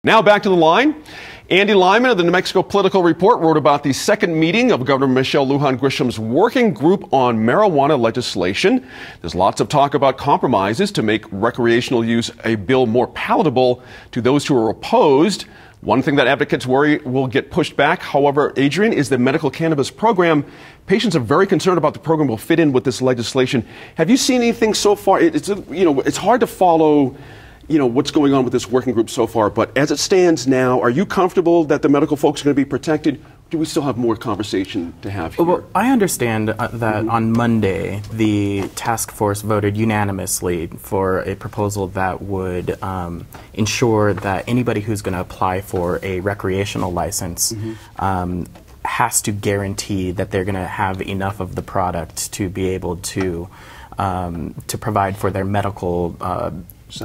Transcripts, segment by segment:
Now back to the line. Andy Lyman of the New Mexico Political Report wrote about the second meeting of Governor Michelle Lujan Grisham's working group on marijuana legislation. There's lots of talk about compromises to make recreational use a bill more palatable to those who are opposed. One thing that advocates worry will get pushed back, however, Adrian, is the medical cannabis program. Patients are very concerned about the program will fit in with this legislation. Have you seen anything so far? It's hard to follow what's going on with this working group so far, but as it stands now, are you comfortable that the medical folks are going to be protected? Do we still have more conversation to have here? Well, I understand that on Monday, the task force voted unanimously for a proposal that would ensure that anybody who's going to apply for a recreational license has to guarantee that they're going to have enough of the product to be able to provide for their medical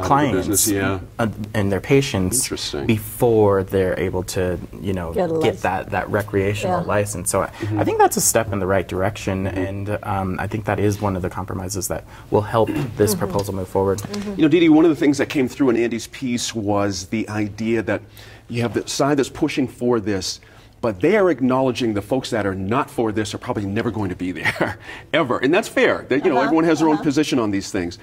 clients and their patients before they're able to get that recreational license. So I think that's a step in the right direction, and I think that is one of the compromises that will help this proposal move forward. Dee Dee, one of the things that came through in Andy's piece was the idea that you have the side that's pushing for this, but they are acknowledging the folks that are not for this are probably never going to be there ever, and that's fair. That everyone has their own position on these things.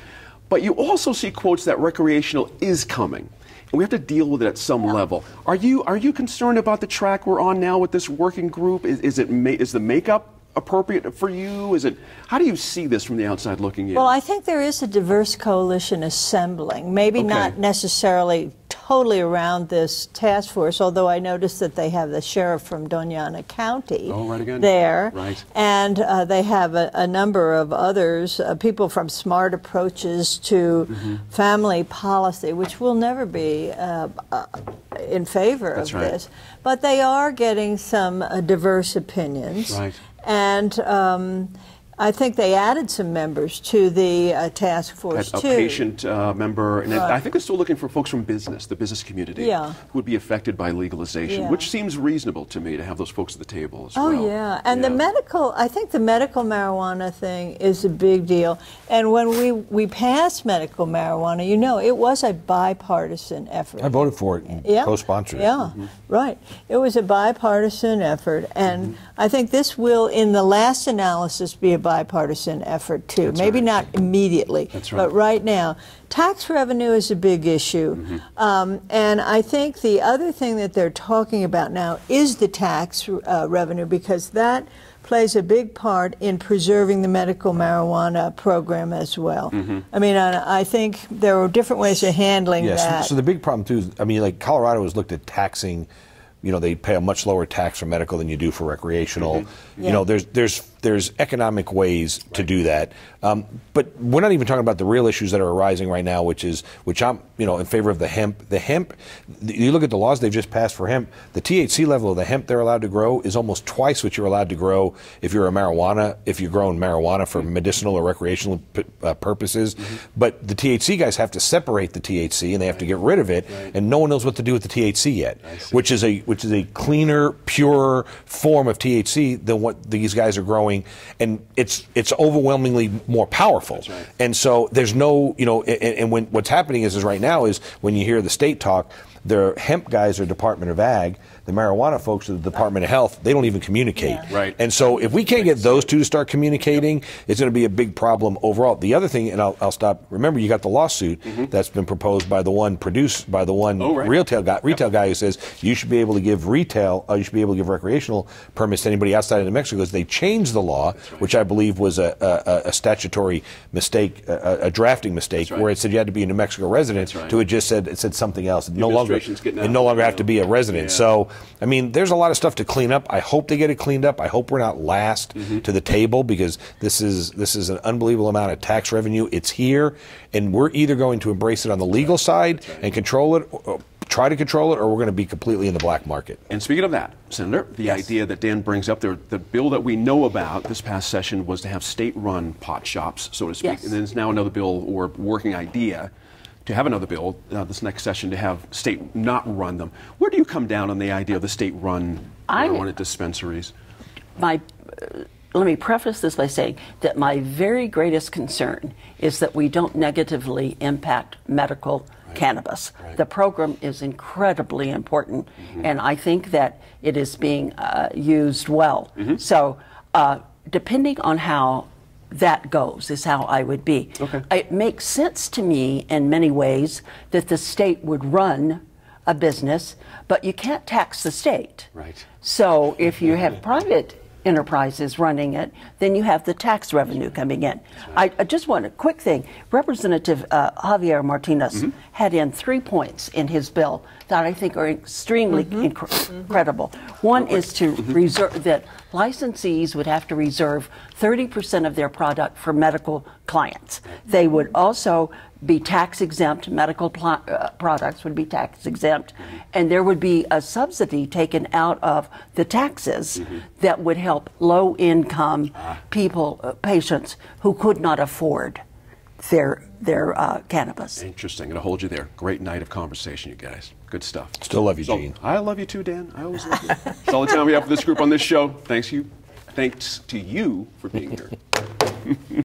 But you also see quotes that recreational is coming, and we have to deal with it at some level. Are you concerned about the track we're on now with this working group? Is the makeup appropriate for you? How do you see this from the outside looking in? Well, I think there is a diverse coalition assembling, maybe not necessarily totally around this task force, although I noticed that they have the sheriff from Doña County there, and they have a number of others, people from Smart Approaches to Family Policy, which will never be in favor of this, but they are getting some diverse opinions. And I think they added some members to the task force, a patient member, and I think they're still looking for folks from the business community, who would be affected by legalization, which seems reasonable to me to have those folks at the table as well. And the medical, I think the medical marijuana thing is a big deal. And when we passed medical marijuana, it was a bipartisan effort. I voted for it and co-sponsored it. Right. It was a bipartisan effort, and I think this will, in the last analysis, be a bipartisan effort too. Maybe not immediately, but right now. Tax revenue is a big issue, and I think the other thing that they're talking about now is the tax revenue, because that plays a big part in preserving the medical marijuana program as well. I mean, I think there are different ways of handling that. So the big problem too is, I mean, like Colorado has looked at taxing. They pay a much lower tax for medical than you do for recreational. There's economic ways to do that, but we're not even talking about the real issues that are arising right now, which I'm in favor of the hemp. The hemp, you look at the laws they've just passed for hemp. The THC level of the hemp they're allowed to grow is almost twice what you're allowed to grow if you're growing marijuana for medicinal or recreational purposes. But the THC guys have to separate the THC and they have to get rid of it, and no one knows what to do with the THC yet, which is a cleaner, purer form of THC than what these guys are growing. And it's overwhelmingly more powerful. And so there's no, and what's happening is right now is when you hear the state talk, the hemp guys are Department of Ag, the marijuana folks are the Department of Health. They don't even communicate. And so if we can't get those two to start communicating, it's going to be a big problem overall. The other thing, and I'll stop, remember you got the lawsuit that's been proposed by the one retail guy who says you should be able to give you should be able to give recreational permits to anybody outside of New Mexico, because they changed the law, which I believe was a statutory mistake, a drafting mistake, where it said you had to be a New Mexico resident, to it just said something else. No longer have to be a resident. So, I mean, there's a lot of stuff to clean up. I hope they get it cleaned up. I hope we're not last to the table, because this is an unbelievable amount of tax revenue. It's here, and we're either going to embrace it on the legal side and control it, or try to control it, or we're going to be completely in the black market. And speaking of that, Senator, the idea that Dan brings up, the bill that we know about this past session was to have state-run pot shops, so to speak, and there's now another bill or working idea to have another bill this next session to have state not run them. Where do you come down on the idea of the state-run marijuana dispensaries? Let me preface this by saying that my very greatest concern is that we don't negatively impact medical cannabis. The program is incredibly important, and I think that it is being used well. So depending on how that goes is how I would be. It makes sense to me in many ways that the state would run a business, but you can't tax the state. Right. So if you have private enterprises running it, then you have the tax revenue coming in. I just want a quick thing. Representative Javier Martinez had in 3 points in his bill that I think are extremely incredible. One is to reserve that licensees would have to reserve 30% of their product for medical clients. They would also be tax exempt, medical products would be tax exempt, and there would be a subsidy taken out of the taxes that would help low income people, patients who could not afford their cannabis. Interesting. I'm going to hold you there. Great night of conversation, you guys. Good stuff. Still love you, Gene. I love you too, Dan. I always love you. That's all the time we have for this group on this show. Thanks to you for being here.